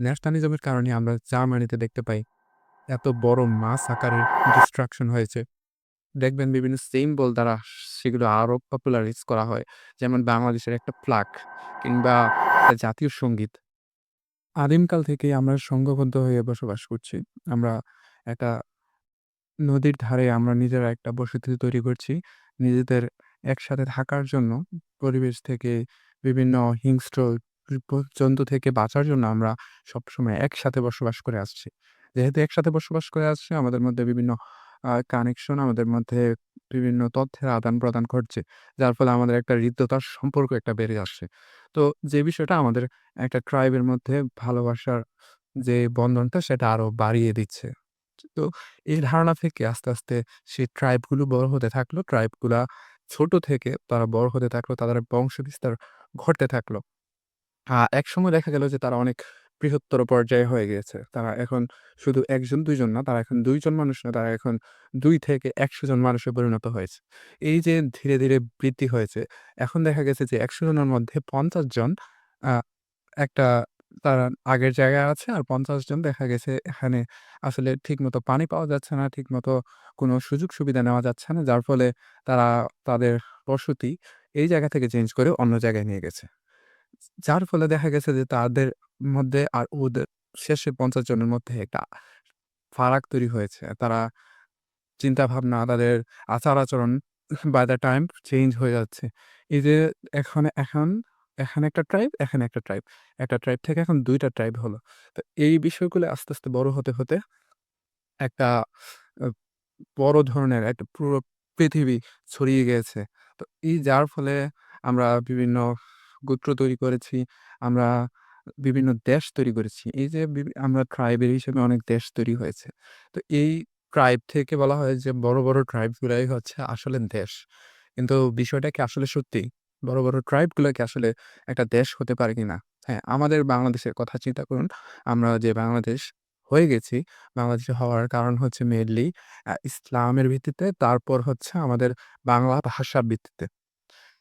ন্যাশনালিজমের কারণে আমরা জার্মানিতে দেখতে পাই এত বড় মাস আকারের ডিস্ট্রাকশন হয়েছে। দেখবেন বিভিন্ন সিম্বল দ্বারা সেগুলো আরো পপুলারাইজ করা হয়। যেমন বাংলাদেশের একটা ফ্ল্যাগ কিংবা একটা জাতীয় সঙ্গীত। আদিমকাল থেকেই আমরা সংঘবদ্ধ হয়ে বসবাস করছি। আমরা একটা নদীর ধারে আমরা নিজেরা একটা বসতি তৈরি করছি। নিজেদের একসাথে থাকার জন্য পরিবেশ থেকে বিভিন্ন হিংস্র জন্তু থেকে বাঁচার জন্য আমরা সবসময় একসাথে বসবাস করে আসছি। যেহেতু একসাথে বসবাস করে আসছি আমাদের মধ্যে বিভিন্ন কানেকশন আমাদের মধ্যে বিভিন্ন তথ্যের আদান-প্রদান ঘটছে। যার ফলে আমাদের একটা হৃদ্যতার সম্পর্ক একটা বেড়ে আসছে। তো যে বিষয়টা আমাদের একটা ট্রাইবের মধ্যে ভালোবাসার যে বন্ধনটা সেটা আরো বাড়িয়ে দিচ্ছে। তো এই ধারণা থেকে আস্তে, আস্তে সেই ট্রাইব গুলো বড় হতে থাকলো। ট্রাইব গুলা ছোট থেকে তারা বড় হতে থাকলো। তাদের বংশবিস্তার ঘটতে থাকলো। একসময় দেখা গেল যে তারা অনেক বৃহত্তর পর্যায়ে হয়ে গিয়েছে। তারা এখন শুধু ১ জন ২ জন না, তারা এখন ২ জন মানুষ না, তারা এখন ২ থেকে ১০০ জন মানুষে পরিণত হয়েছে। এই যে ধীরে, ধীরে বৃদ্ধি হয়েছে, এখন দেখা গেছে যে ১০০ জনের মধ্যে ৫০ জন আ একটা তারা আগের জায়গায় আছে আর ৫০ জন দেখা গেছে এখানে আসলে ঠিকমতো পানি পাওয়া যাচ্ছে না, ঠিকমতো কোনো সুযোগ সুবিধা নেওয়া যাচ্ছে না। যার ফলে তারা তাদের বসতি এই জায়গা থেকে চেঞ্জ করে অন্য জায়গায় নিয়ে গেছে। যার ফলে দেখা গেছে যে তাদের মধ্যে আর ওদের শেষে ৫০ জনের মধ্যে একটা ফারাক তৈরি হয়েছে। তারা চিন্তাভাবনা, তাদের আচার-আচরণ by the time চেঞ্জ হয়ে যাচ্ছে। এই যে এখন এখানে একটা ট্রাইব, এখানে একটা ট্রাইব। একটা ট্রাইব থেকে এখন ২ টা ট্রাইব হলো। তো এই বিষয়গুলো আস্তে, আস্তে বড় হতে, হতে একটা আ বড় ধরনের একটা পুরো পৃথিবী ছড়িয়ে গিয়েছে। তো এই যার ফলে আমরা বিভিন্ন গোত্র তৈরি করেছি। আমরা বিভিন্ন দেশ তৈরি করেছি। এই যে আমরা ট্রাইবের হিসেবে অনেক দেশ তৈরি হয়েছে। তো এই ট্রাইব থেকে বলা হয় যে বড়, বড় ট্রাইব গুলাই হচ্ছে আসলে দেশ। কিন্তু বিষয়টা কি আসলে সত্যি? বড়, বড় ট্রাইব গুলা কি আসলে একটা দেশ হতে পারে কিনা? হ্যাঁ, আমাদের বাংলাদেশের কথা চিন্তা করুন। আমরা যে বাংলাদেশ হয়ে গেছি, বাংলাদেশে হওয়ার কারণ হচ্ছে মেইনলি ইসলামের ভিত্তিতে, তারপর হচ্ছে আমাদের বাংলা ভাষার ভিত্তিতে।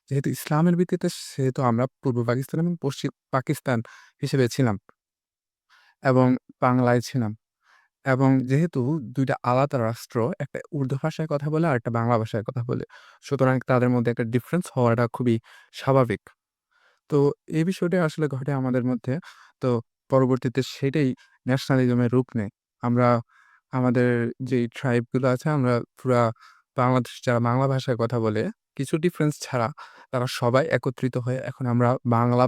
যেহেতু ইসলামের ভিত্তিতে সেহেতু আমরা পূর্ব পাকিস্তান এবং পশ্চিম পাকিস্তান হিসেবে ছিলাম এবং বাংলায় ছিলাম। এবং যেহেতু ২ টা আলাদা রাষ্ট্র, একটা উর্দু ভাষায় কথা বলে, আরেকটা বাংলা ভাষায় কথা বলে। সুতরাং তাদের মধ্যে একটা ডিফারেন্স হওয়াটা খুবই স্বাভাবিক। তো এই বিষয়টা আসলে ঘটে আমাদের মধ্যে। তো পরবর্তীতে সেটাই ন্যাশনালিজমের রূপ নেয়। আমরা আমাদের যেই ট্রাইব গুলো আছে আমরা পুরা বাংলাদেশ যারা বাংলা ভাষায় কথা বলে, কিছু ডিফারেন্স ছাড়া তারা সবাই একত্রিত হয়ে এখন আমরা বাংলা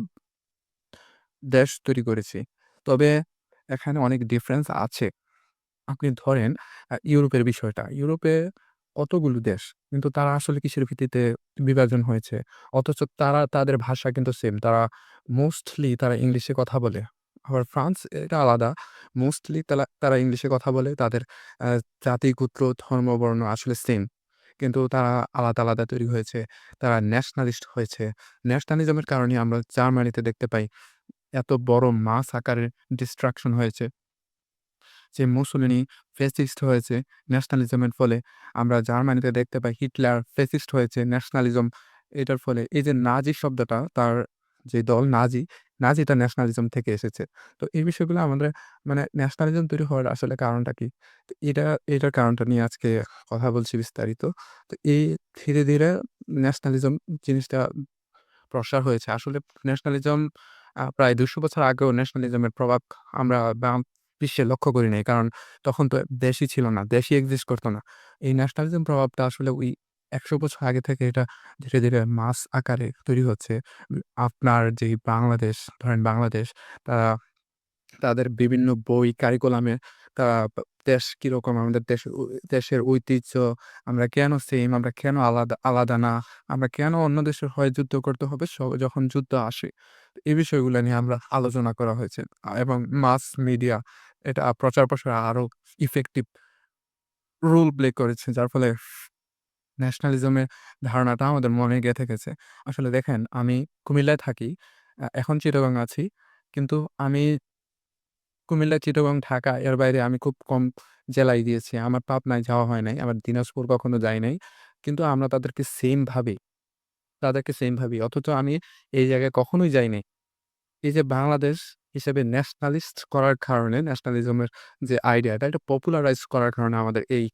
দেশ তৈরি করেছি। তবে এখানে অনেক ডিফারেন্স আছে। আপনি ধরেন ইউরোপের বিষয়টা। ইউরোপে কতগুলো দেশ। কিন্তু তারা আসলে কিসের ভিত্তিতে বিভাজন হয়েছে? অথচ তারা তাদের ভাষা কিন্তু সেম। তারা মোস্টলি তারা ইংলিশে কথা বলে। আবার ফ্রান্স এটা আলাদা। মোস্টলি তারা ইংলিশে কথা বলে। তাদের আ জাতি, গোত্র, ধর্ম, বর্ণ আসলে সেম। কিন্তু তারা আলাদা, আলাদা তৈরি হয়েছে। তারা ন্যাশনালিস্ট হয়েছে। ন্যাশনালিজম এর কারণে আমরা জার্মানিতে দেখতে পাই এত বড় মাস আকারের ডিস্ট্রাকশন হয়েছে। যে মুসোলিনি ফ্যাসিস্ট হয়েছে ন্যাশনালিজমের ফলে। আমরা জার্মানিতে দেখতে পাই হিটলার ফ্যাসিস্ট হয়েছে ন্যাশনালিজম এটার ফলে। এই যে নাজি শব্দটা তার যে দল নাজি, নাজি তার ন্যাশনালিজম থেকে এসেছে। তো এই বিষয়গুলো আমাদের মানে ন্যাশনালিজম তৈরি হওয়ার আসলে কারণটা কি? তো এটার কারণটা নিয়ে আজকে কথা বলছি বিস্তারিত। তো এই ধীরে, ধীরে ন্যাশনালিজম জিনিসটা প্রসার হয়েছে। আসলে ন্যাশনালিজম প্রায় ২০০ বছর আগেও ন্যাশনালিজমের প্রভাব আমরা বিশ্বে লক্ষ্য করি নাই। কারণ তখন তো দেশই ছিল না। দেশই এক্সিস্ট করত না। এই ন্যাশনালিজম প্রভাবটা আসলে ওই ১০০ বছর আগে থেকে এটা ধীরে, ধীরে মাস আকারে তৈরি হচ্ছে। আপনার যেই বাংলাদেশ, ধরেন বাংলাদেশ তারা তাদের বিভিন্ন বই কারিকুলামে তারা দেশ কিরকম আমাদের দেশের ঐতিহ্য, আমরা কেন সেইম, আমরা কেন আলাদা আলাদা না, আমরা কেন অন্য দেশের হয়ে যুদ্ধ করতে হবে যখন যুদ্ধ আসে। এই বিষয়গুলা নিয়ে আমরা আলোচনা করা হয়েছে। এবং মাস মিডিয়া এটা প্রচার প্রসারে আরো ইফেক্টিভ রোল প্লে করেছে। যার ফলে ন্যাশনালিজম এর ধারণাটা আমাদের মনে গেঁথে গেছে। আসলে দেখেন আমি কুমিল্লায় থাকি। এখন চিটাগং আছি। কিন্তু আমি কুমিল্লা, চিটাগং, ঢাকা এর বাইরে আমি খুব কম জেলায় গিয়েছি। আমার পাবনায় যাওয়া হয় নাই। আমার দিনাজপুর কখনো যাই নাই। কিন্তু আমরা তাদেরকে সেম ভাবি। অথচ আমি এই জায়গায় কখনোই যাই নাই। এই যে বাংলাদেশ হিসেবে ন্যাশনালিস্ট করার কারণে ন্যাশনালিজমের যে আইডিয়াটা এটা পপুলারাইজ করার কারণে আমাদের এই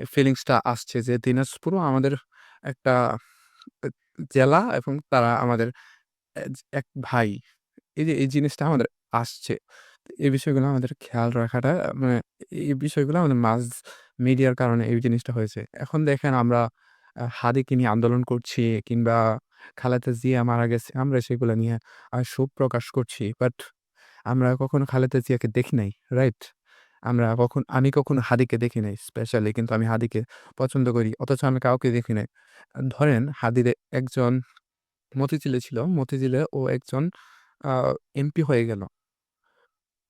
ফিলিংসটা আসছে যে দিনাজপুরও আমাদের একটা এ জেলা এবং তারা আমাদের এক ভাই। এই জিনিসটা আমাদের আসছে। এই বিষয়গুলো আমাদের খেয়াল রাখাটা মানে এই বিষয়গুলো আমাদের মাস মিডিয়ার কারণে এই জিনিসটা হয়েছে। এখন দেখেন আমরা হাদিকে নিয়ে আন্দোলন করছি কিংবা খালেদা জিয়া মারা গেছে আমরা সেগুলো নিয়ে শোক প্রকাশ করছি। বাট আমরা কখনো খালেদা জিয়াকে দেখি নাই, রাইট? আমি কখনো হাদিকে দেখি নাই স্পেশালি কিন্তু আমি হাদিকে পছন্দ করি। অথচ আমি কাউকে দেখি নাই। ধরেন হাদির একজন মতিঝিলে ছিল। মতিঝিলে ও একজন আ এমপি হয়ে গেল।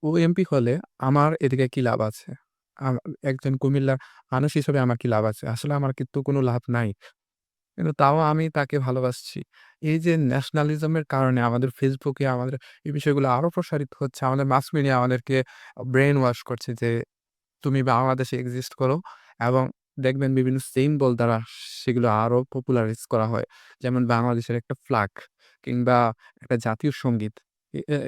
ও এমপি হলে আমার এদিকে কি লাভ আছে? আ একজন কুমিল্লার মানুষ হিসেবে আমার কি লাভ আছে? আসলে আমার কিন্তু কোনো লাভ নাই। কিন্তু তাও আমি তাকে ভালোবাসছি। এই যে ন্যাশনালিজম এর কারণে আমাদের ফেসবুকে আমাদের এই বিষয়গুলো আরো প্রসারিত হচ্ছে। আমাদের মাস মিডিয়া আমাদেরকে ব্রেইন ওয়াশ করছে যে তুমি বাংলাদেশে এক্সিস্ট করো এবং দেখবেন বিভিন্ন সিম্বল দ্বারা সেগুলো আরো পপুলারাইজ করা হয়। যেমন বাংলাদেশের একটা ফ্ল্যাগ কিংবা একটা জাতীয় সংগীত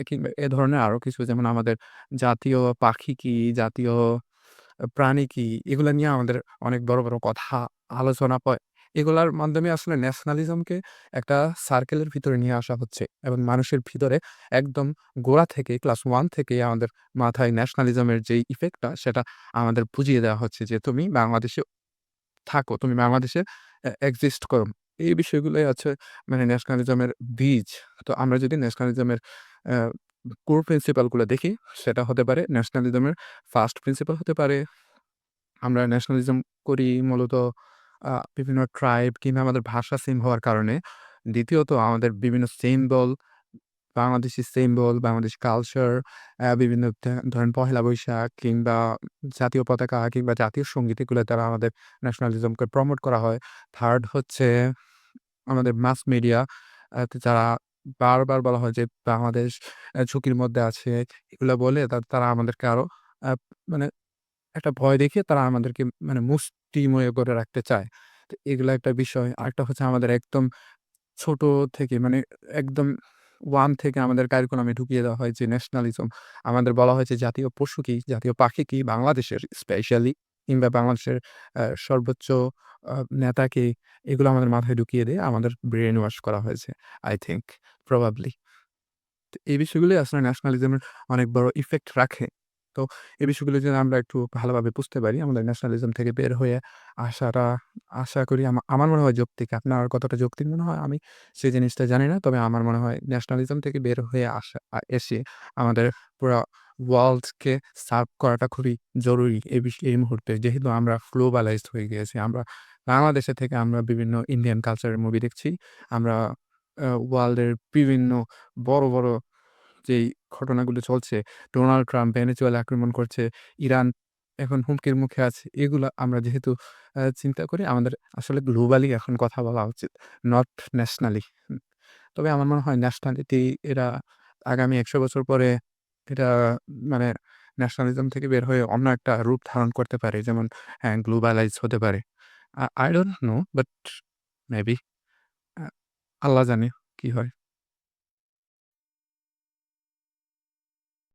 কিংবা এ ধরনের আরো কিছু যেমন আমাদের জাতীয় পাখি কি, জাতীয় প্রাণী কি এগুলা নিয়ে আমাদের অনেক বড়, বড় কথা আলোচনা হয়। এগুলার মাধ্যমে আসলে ন্যাশনালিজমকে একটা সার্কেলের ভিতরে নিয়ে আসা হচ্ছে এবং মানুষের ভিতরে একদম গোড়া থেকে ক্লাস 1 থেকেই আমাদের মাথায় ন্যাশনালিজমের যেই ইফেক্টটা সেটা আমাদের বুঝিয়ে দেওয়া হচ্ছে যে, "তুমি বাংলাদেশে থাকো, তুমি বাংলাদেশে এক্সিস্ট করো।" এই বিষয়গুলোই হচ্ছে মানে ন্যাশনালিজমের বীজ। তো আমরা যদি ন্যাশনালিজমের অ্যা কোর প্রিন্সিপাল গুলা দেখি, সেটা হতে পারে ন্যাশনালিজমের ফার্স্ট প্রিন্সিপাল হতে পারে আমরা ন্যাশনালিজম করি মূলত বিভিন্ন ট্রাইব কিংবা আমাদের ভাষা সেম হওয়ার কারণে। দ্বিতীয়ত আমাদের বিভিন্ন symbol, Bangladeshi symbol, Bangladeshi culture, বিভিন্ন ধরেন পহেলা বৈশাখ কিংবা জাতীয় পতাকা কিংবা জাতীয় সঙ্গীত এগুলোর দ্বারা আমাদের ন্যাশনালিজমকে প্রমোট করা হয়। থার্ড হচ্ছে আমাদের মাস মিডিয়া যারা বারবার বলা হয় যে বাংলাদেশ ঝুঁকির মধ্যে আছে। এগুলা বলে তারা আমাদেরকে আরো আ মানে একটা ভয় দেখিয়ে তারা আমাদেরকে মানে মুষ্টিমেয় করে রাখতে চায়। তো এগুলা একটা বিষয়। আরেকটা হচ্ছে আমাদের একদম ছোট থেকে মানে একদম 1 থেকে আমাদের কারিকুলামে ঢুকিয়ে দেওয়া হয় যে ন্যাশনালিজম। আমাদের বলা হয় যে জাতীয় পশু কি, জাতীয় পাখি কি বাংলাদেশের স্পেশালি কিংবা বাংলাদেশের সর্বোচ্চ আ নেতা কে এগুলো আমাদের মাথায় ঢুকিয়ে দিয়ে আমাদের ব্রেইন ওয়াশ করা হয়েছে। I think probably. তো এই বিষয়গুলোই আসলে ন্যাশনালিজমের অনেক বড় ইফেক্ট রাখে। তো এই বিষয়গুলো যদি আমরা একটু ভালোভাবে বুঝতে পারি, আমাদের ন্যাশনালিজম থেকে বের হয়ে আসাটা আশা করি আমার মনে হয় যৌক্তিক। আপনার কতটা যৌক্তিক মনে হয় আমি সেই জিনিসটা জানি না। তবে আমার মনে হয় ন্যাশনালিজম থেকে বের হয়ে আসা এসে আমাদের পুরা ওয়ার্লডকে সার্ভ করাটা খুবই জরুরি এই মুহূর্তে। যেহেতু আমরা গ্লোবালাইজড হয়ে গিয়েছি। আমরা বাংলাদেশে থেকে আমরা বিভিন্ন ইন্ডিয়ান কালচারের মুভি দেখছি। আমরা ওয়ার্লডের বিভিন্ন বড়, বড় যেই ঘটনাগুলো চলছে, ডোনাল্ড ট্রাম্প ভেনেজুয়েলা আক্রমণ করছে, ইরান এখন হুমকির মুখে আছে। এগুলা আমরা যেহেতু চিন্তা করি আমাদের আসলে গ্লোবালি এখন কথা বলা উচিত। Not nationally. তবে আমার মনে হয় ন্যাশনালিটি এরা আগামী ১০০ বছর পরে এটা মানে ন্যাশনালিজম থেকে বের হয়ে অন্য একটা রূপ ধারণ করতে পারে। যেমন হ্যাঁ, গ্লোবালাইজ হতে পারে। I don't know but maybe uh আল্লাহ জানে কি হয়।